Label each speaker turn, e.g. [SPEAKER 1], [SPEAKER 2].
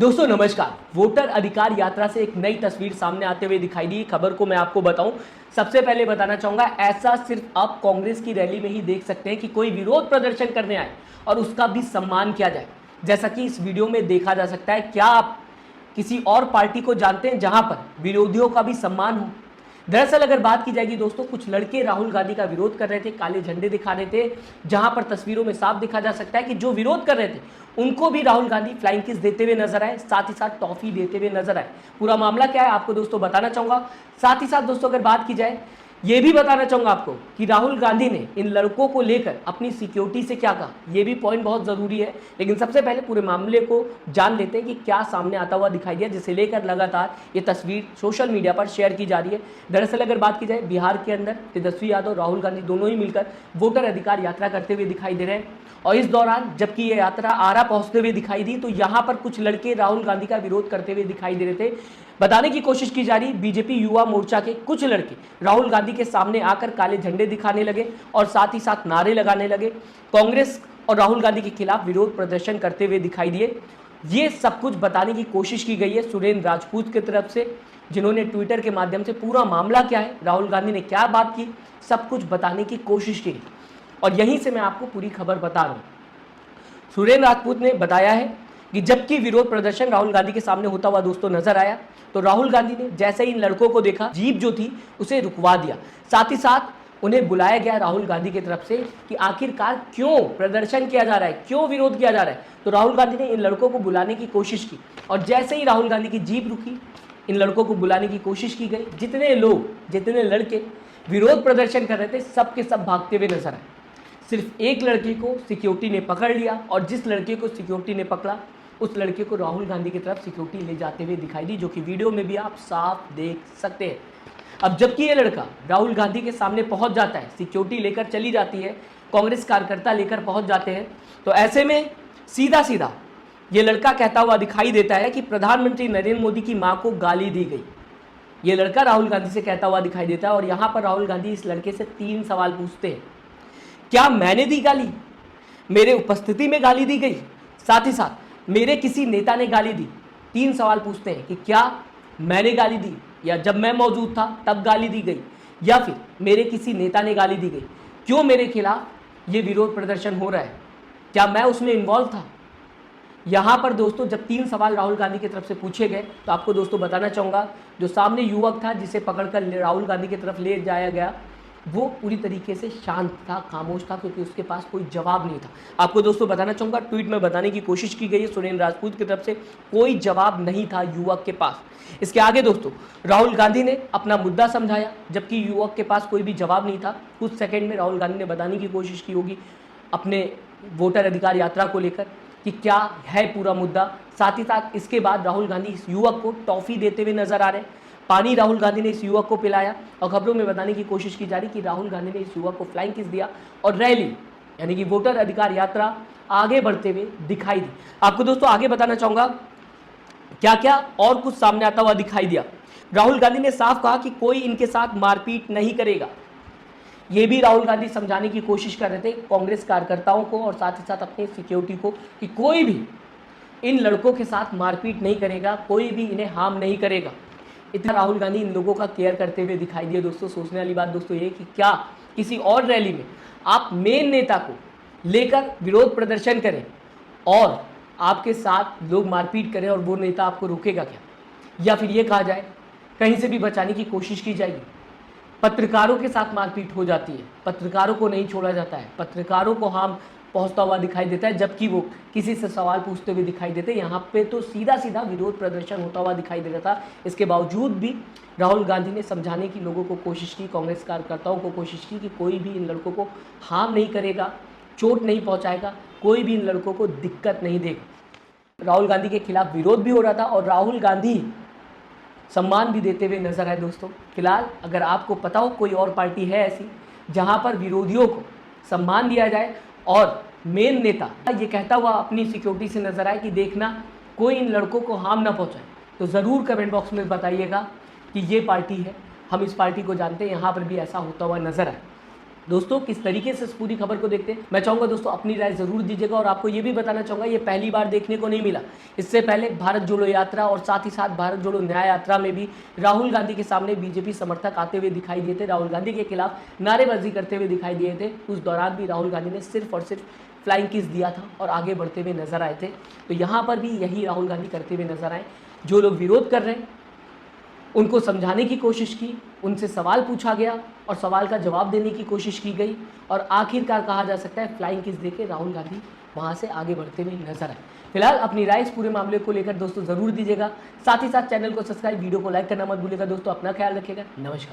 [SPEAKER 1] दोस्तों नमस्कार। वोटर अधिकार यात्रा से एक नई तस्वीर सामने आते हुए दिखाई दी। खबर को मैं आपको बताऊं, सबसे पहले बताना चाहूंगा, ऐसा सिर्फ आप कांग्रेस की रैली में ही देख सकते हैं कि कोई विरोध प्रदर्शन करने आए और उसका भी सम्मान किया जाए। जैसा कि इस वीडियो में देखा जा सकता है। क्या आप किसी और पार्टी को जानते हैं जहां पर विरोधियों का भी सम्मान हो? दरअसल अगर बात की जाएगी दोस्तों, कुछ लड़के राहुल गांधी का विरोध कर रहे थे, काले झंडे दिखा रहे थे, जहां पर तस्वीरों में साफ दिखा जा सकता है कि जो विरोध कर रहे थे उनको भी राहुल गांधी फ्लाइंग किस देते हुए नजर आए, साथ ही साथ टॉफी देते हुए नजर आए। पूरा मामला क्या है आपको दोस्तों बताना चाहूंगा। साथ ही साथ दोस्तों अगर बात की जाए, ये भी बताना चाहूंगा आपको कि राहुल गांधी ने इन लड़कों को लेकर अपनी सिक्योरिटी से क्या कहा, यह भी पॉइंट बहुत जरूरी है। लेकिन सबसे पहले पूरे मामले को जान लेते हैं कि क्या सामने आता हुआ दिखाई दिया, जिसे लेकर लगातार ये तस्वीर सोशल मीडिया पर शेयर की जा रही है। दरअसल अगर बात की जाए, बिहार के अंदर तेजस्वी यादव राहुल गांधी दोनों ही मिलकर वोटर अधिकार यात्रा करते हुए दिखाई दे रहे हैं। और इस दौरान जबकि ये यात्रा आरा पहुंचते हुए दिखाई दी, तो यहाँ पर कुछ लड़के राहुल गांधी का विरोध करते हुए दिखाई दे रहे थे। बताने की कोशिश की जा रही, बीजेपी युवा मोर्चा के कुछ लड़के राहुल गांधी के सामने आकर काले झंडे दिखाने लगे और साथ ही साथ नारे लगाने लगे, कांग्रेस और राहुल गांधी के खिलाफ विरोध प्रदर्शन करते हुए दिखाई दिए। ये सब कुछ बताने की कोशिश की गई है सुरेंद्र राजपूत की तरफ से, जिन्होंने ट्विटर के माध्यम से पूरा मामला क्या है, राहुल गांधी ने क्या बात की, सब कुछ बताने की कोशिश की। और यहीं से मैं आपको पूरी खबर बता रहा हूं। सुरेंद्र राजपूत ने बताया है कि जबकि विरोध प्रदर्शन राहुल गांधी के सामने होता हुआ दोस्तों नजर आया, तो राहुल गांधी ने जैसे ही इन लड़कों को देखा, जीप जो थी उसे रुकवा दिया। साथ ही साथ उन्हें बुलाया गया राहुल गांधी की तरफ से कि आखिरकार क्यों प्रदर्शन किया जा रहा है, क्यों विरोध किया जा रहा है। तो राहुल गांधी ने इन लड़कों को बुलाने की कोशिश की और जैसे ही राहुल गांधी की जीप रुकी, इन लड़कों को बुलाने की कोशिश की गई। जितने लोग, जितने लड़के विरोध प्रदर्शन कर रहे थे, सब के सब भागते हुए नजर आए। सिर्फ एक लड़के को सिक्योरिटी ने पकड़ लिया और जिस लड़के को सिक्योरिटी ने पकड़ा, उस लड़के को राहुल गांधी की तरफ सिक्योरिटी ले जाते हुए दिखाई दी, जो कि वीडियो में भी आप साफ देख सकते हैं। अब जबकि ये लड़का राहुल गांधी के सामने पहुंच जाता है, सिक्योरिटी लेकर चली जाती है, कांग्रेस कार्यकर्ता लेकर पहुंच जाते हैं, तो ऐसे में सीधा सीधा ये लड़का कहता हुआ दिखाई देता है कि प्रधानमंत्री नरेंद्र मोदी की मां को गाली दी गई। ये लड़का राहुल गांधी से कहता हुआ दिखाई देता है और यहां पर राहुल गांधी इस लड़के से 3 सवाल पूछते हैं। क्या मैंने दी गाली? मेरे उपस्थिति में गाली दी गई? साथ ही साथ मेरे किसी नेता ने गाली दी? 3 सवाल पूछते हैं कि क्या मैंने गाली दी, या जब मैं मौजूद था तब गाली दी गई, या फिर मेरे किसी नेता ने गाली दी गई। क्यों मेरे खिलाफ ये विरोध प्रदर्शन हो रहा है, क्या मैं उसमें इन्वॉल्व था? यहां पर दोस्तों जब 3 सवाल राहुल गांधी की तरफ से पूछे गए, तो आपको दोस्तों बताना चाहूंगा, जो सामने युवक था जिसे पकड़कर राहुल गांधी की तरफ ले जाया गया, वो पूरी तरीके से शांत था, खामोश था, क्योंकि उसके पास कोई जवाब नहीं था। आपको दोस्तों बताना चाहूंगा, ट्वीट में बताने की कोशिश की गई है सुरेंद्र राजपूत की तरफ से, कोई जवाब नहीं था युवक के पास। इसके आगे दोस्तों राहुल गांधी ने अपना मुद्दा समझाया, जबकि युवक के पास कोई भी जवाब नहीं था। कुछ सेकंड में राहुल गांधी ने बताने की कोशिश की होगी अपने वोटर अधिकार यात्रा को लेकर कि क्या है पूरा मुद्दा। साथ ही साथ इसके बाद राहुल गांधी इस युवक को टॉफी देते हुए नजर आ रहे हैं। पानी राहुल गांधी ने इस युवक को पिलाया और खबरों में बताने की कोशिश की जा रही कि राहुल गांधी ने इस युवक को फ्लाइंग किस दिया और रैली यानी कि वोटर अधिकार यात्रा आगे बढ़ते हुए दिखाई दी। आपको दोस्तों आगे बताना चाहूंगा क्या क्या और कुछ सामने आता हुआ दिखाई दिया। राहुल गांधी ने साफ कहा कि कोई इनके साथ मारपीट नहीं करेगा। ये भी राहुल गांधी समझाने की कोशिश कर रहे थे कांग्रेस कार्यकर्ताओं को और साथ ही साथ अपनी सिक्योरिटी को कि कोई भी इन लड़कों के साथ मारपीट नहीं करेगा, कोई भी इन्हें हार्म नहीं करेगा। इतना राहुल गांधी इन लोगों का केयर करते हुए दिखाई दिए। दोस्तों सोचने वाली बात दोस्तों ये कि क्या किसी और रैली में आप मेन नेता को लेकर विरोध प्रदर्शन करें और आपके साथ लोग मारपीट करें और वो नेता आपको रोकेगा क्या? या फिर ये कहा जाए कहीं से भी बचाने की कोशिश की जाएगी। पत्रकारों के साथ मारपीट हो जाती है, पत्रकारों को नहीं छोड़ा जाता है, पत्रकारों को हार्म पहुंचता हुआ दिखाई देता है, जबकि वो किसी से सवाल पूछते हुए दिखाई देते। यहाँ पे तो सीधा सीधा विरोध प्रदर्शन होता हुआ दिखाई दे रहा था। इसके बावजूद भी राहुल गांधी ने समझाने की लोगों को कोशिश की, कांग्रेस कार्यकर्ताओं को कोशिश की कि कोई भी इन लड़कों को हार्म नहीं करेगा, चोट नहीं पहुँचाएगा, कोई भी इन लड़कों को दिक्कत नहीं देगा। राहुल गांधी के खिलाफ विरोध भी हो रहा था और राहुल गांधी सम्मान भी देते हुए नजर आए। दोस्तों फिलहाल अगर आपको पता हो कोई और पार्टी है ऐसी जहां पर विरोधियों को सम्मान दिया जाए और मेन नेता ये कहता हुआ अपनी सिक्योरिटी से नजर आए कि देखना कोई इन लड़कों को हार्म ना पहुंचाए, तो ज़रूर कमेंट बॉक्स में बताइएगा कि ये पार्टी है, हम इस पार्टी को जानते हैं, यहाँ पर भी ऐसा होता हुआ नजर आए। दोस्तों किस तरीके से इस पूरी खबर को देखते हैं, मैं चाहूंगा दोस्तों अपनी राय जरूर दीजिएगा। और आपको ये भी बताना चाहूंगा, ये पहली बार देखने को नहीं मिला। इससे पहले भारत जोड़ो यात्रा और साथ ही साथ भारत जोड़ो न्याय यात्रा में भी राहुल गांधी के सामने बीजेपी समर्थक आते हुए दिखाई दिए थे, राहुल गांधी के खिलाफ नारेबाजी करते हुए दिखाई दिए थे। उस दौरान भी राहुल गांधी ने सिर्फ और सिर्फ फ्लाइंग किस दिया था और आगे बढ़ते हुए नजर आए थे। तो यहाँ पर भी यही राहुल गांधी करते हुए नजर आए। जो लोग विरोध कर रहे हैं उनको समझाने की कोशिश की, उनसे सवाल पूछा गया और सवाल का जवाब देने की कोशिश की गई और आखिरकार कहा जा सकता है फ्लाइंग किस देके राहुल गांधी वहां से आगे बढ़ते हुए नजर आए। फिलहाल अपनी राय इस पूरे मामले को लेकर दोस्तों जरूर दीजिएगा। साथ ही साथ चैनल को सब्सक्राइब, वीडियो को लाइक करना मत भूलिएगा। दोस्तों अपना ख्याल रखिएगा। नमस्कार।